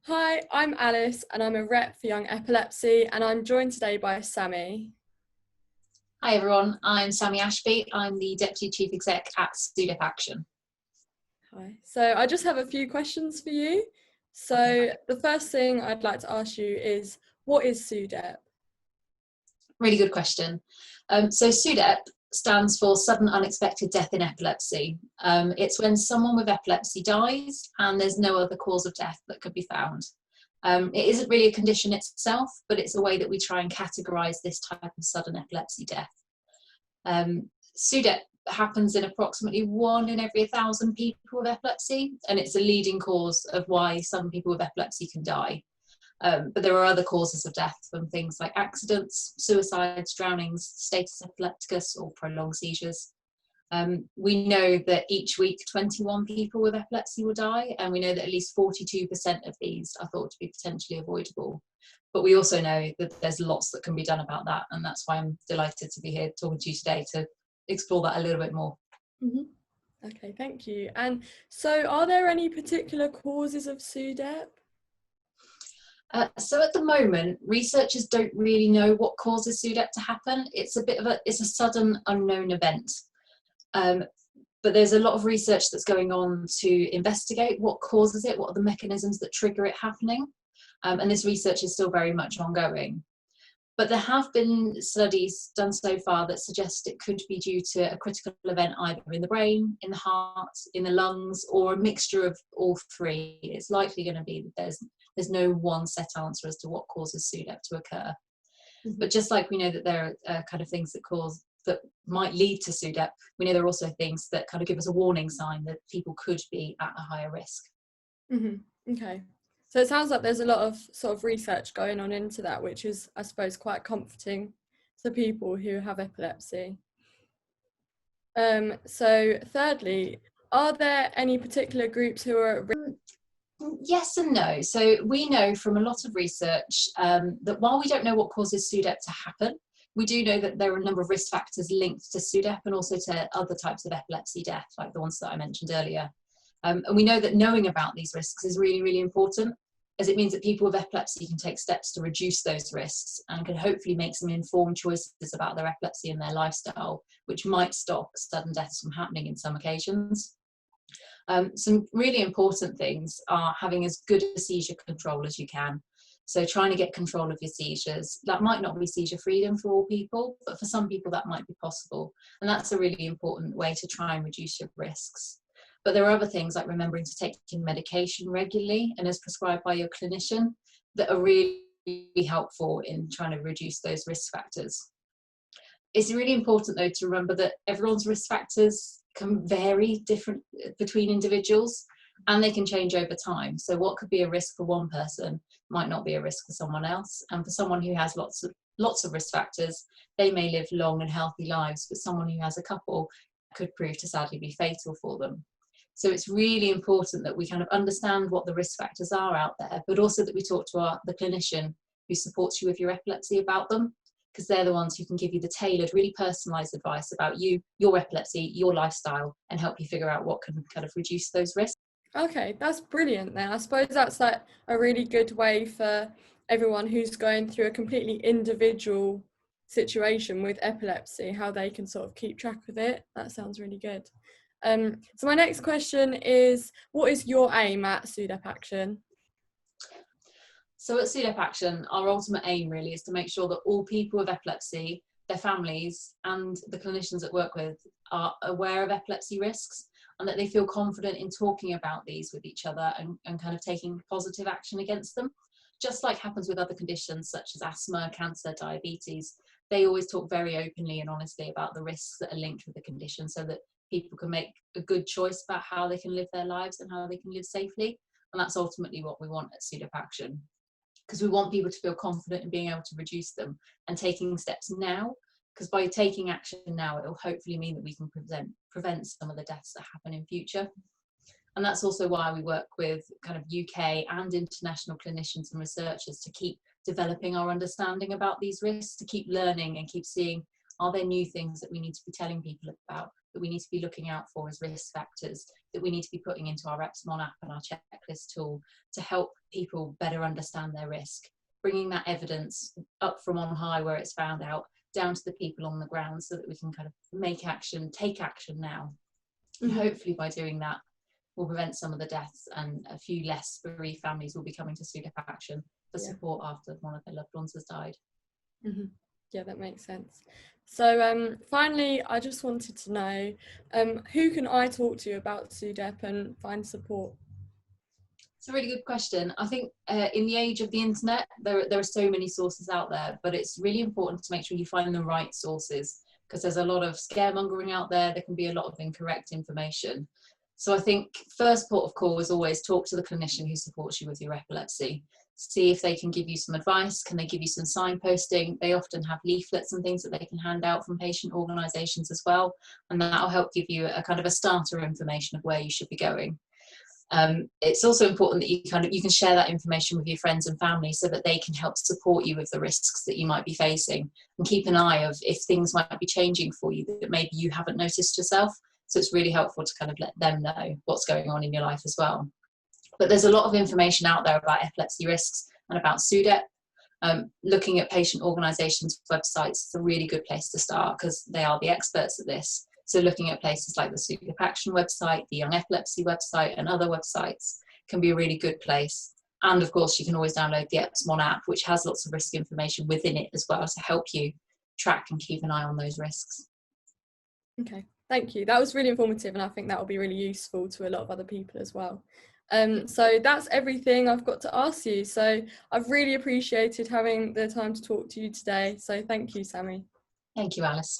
Hi, I'm Alice and I'm a rep for Young Epilepsy and I'm joined today by Sammy. Hi everyone, I'm Sammy Ashby. I'm the Deputy Chief Exec at SUDEP Action. Hi. So I just have a few questions for you. So the first thing I'd like to ask you is, what is SUDEP? Really good question. So SUDEP stands for Sudden Unexpected Death in Epilepsy. It's when someone with epilepsy dies and there's no other cause of death that could be found. It isn't really a condition itself, but it's a way that we try and categorise this type of sudden epilepsy death. SUDEP happens in approximately 1 in every 1,000 people with epilepsy, and it's a leading cause of why some people with epilepsy can die. But there are other causes of death from things like accidents, suicides, drownings, status epilepticus, or prolonged seizures. We know that each week 21 people with epilepsy will die, and we know that at least 42% of these are thought to be potentially avoidable. But we also know that there's lots that can be done about that, and that's why I'm delighted to be here talking to you today to explore that a little bit more. Okay, thank you. And so are there any particular causes of SUDEP? So at the moment, researchers don't really know what causes SUDEP to happen. It's a sudden unknown event. But there's a lot of research that's going on to investigate what causes it, what are the mechanisms that trigger it happening. And this research is still very much ongoing. But there have been studies done so far that suggest it could be due to a critical event either in the brain, in the heart, in the lungs, or a mixture of all three. It's likely going to be that there's no one set answer as to what causes SUDEP to occur. But just like we know that there are kind of things that might lead to SUDEP, we know there are also things that kind of give us a warning sign that people could be at a higher risk. Okay. So it sounds like there's a lot of sort of research going on into that, which is, I suppose, quite comforting to people who have epilepsy. So thirdly, are there any particular groups who are at risk? Yes and no. So we know from a lot of research that while we don't know what causes SUDEP to happen, we do know that there are a number of risk factors linked to SUDEP and also to other types of epilepsy death, like the ones that I mentioned earlier. And we know that knowing about these risks is really, really important, as it means that people with epilepsy can take steps to reduce those risks and can hopefully make some informed choices about their epilepsy and their lifestyle, which might stop sudden deaths from happening in some occasions. Some really important things are having as good a seizure control as you can. So trying to get control of your seizures. That might not be seizure freedom for all people, but for some people that might be possible. And that's a really important way to try and reduce your risks. But there are other things like remembering to take your medication regularly and as prescribed by your clinician that are really helpful in trying to reduce those risk factors. It's really important though to remember that everyone's risk factors can vary different between individuals and they can change over time. So what could be a risk for one person might not be a risk for someone else. And for someone who has lots of risk factors, they may live long and healthy lives, but someone who has a couple could prove to sadly be fatal for them. So it's really important that we kind of understand what the risk factors are out there, but also that we talk to the clinician who supports you with your epilepsy about them, because they're the ones who can give you the tailored, really personalised advice about you, your epilepsy, your lifestyle, and help you figure out what can kind of reduce those risks. Okay, that's brilliant then. I suppose that's like a really good way for everyone who's going through a completely individual situation with epilepsy, how they can sort of keep track of it. That sounds really good. So my next question is, what is your aim at SUDEP Action? So at SUDEP Action, our ultimate aim really is to make sure that all people with epilepsy, their families, and the clinicians that work with are aware of epilepsy risks and that they feel confident in talking about these with each other and kind of taking positive action against them. Just like happens with other conditions such as asthma, cancer, diabetes, they always talk very openly and honestly about the risks that are linked with the condition so that people can make a good choice about how they can live their lives and how they can live safely. And that's ultimately what we want at SUDEP Action, because we want people to feel confident in being able to reduce them and taking steps now, because by taking action now, it will hopefully mean that we can prevent some of the deaths that happen in future. And that's also why we work with kind of UK and international clinicians and researchers to keep developing our understanding about these risks, to keep learning and keep seeing, are there new things that we need to be telling people about, that we need to be looking out for as risk factors, that we need to be putting into our Epsilon app and our checklist tool to help people better understand their risk, bringing that evidence up from on high where it's found out down to the people on the ground, so that we can kind of take action now. And hopefully by doing that, we'll prevent some of the deaths, and a few less bereaved families will be coming to SUDEP Action for support after one of their loved ones has died. Yeah, that makes sense. So finally, I just wanted to know, who can I talk to about SUDEP and find support? It's a really good question. I think in the age of the internet, there are so many sources out there, but it's really important to make sure you find the right sources, because there's a lot of scaremongering out there. There can be a lot of incorrect information. So I think first port of call is always talk to the clinician who supports you with your epilepsy. See if they can give you some advice. Can they give you some signposting? They often have leaflets and things that they can hand out from patient organisations as well, and that'll help give you a kind of a starter information of where you should be going. It's also important that you can share that information with your friends and family, so that they can help support you with the risks that you might be facing, and keep an eye of if things might be changing for you that maybe you haven't noticed yourself. So it's really helpful to kind of let them know what's going on in your life as well. But there's a lot of information out there about epilepsy risks and about SUDEP. Looking at patient organisations' websites is a really good place to start, because they are the experts at this. So looking at places like the SUDEP Action website, the Young Epilepsy website, and other websites can be a really good place. And of course, you can always download the EPSMON app, which has lots of risk information within it as well, to help you track and keep an eye on those risks. Okay, thank you. That was really informative, and I think that will be really useful to a lot of other people as well. So that's everything I've got to ask you. So I've really appreciated having the time to talk to you today. So thank you, Sammy. Thank you, Alice.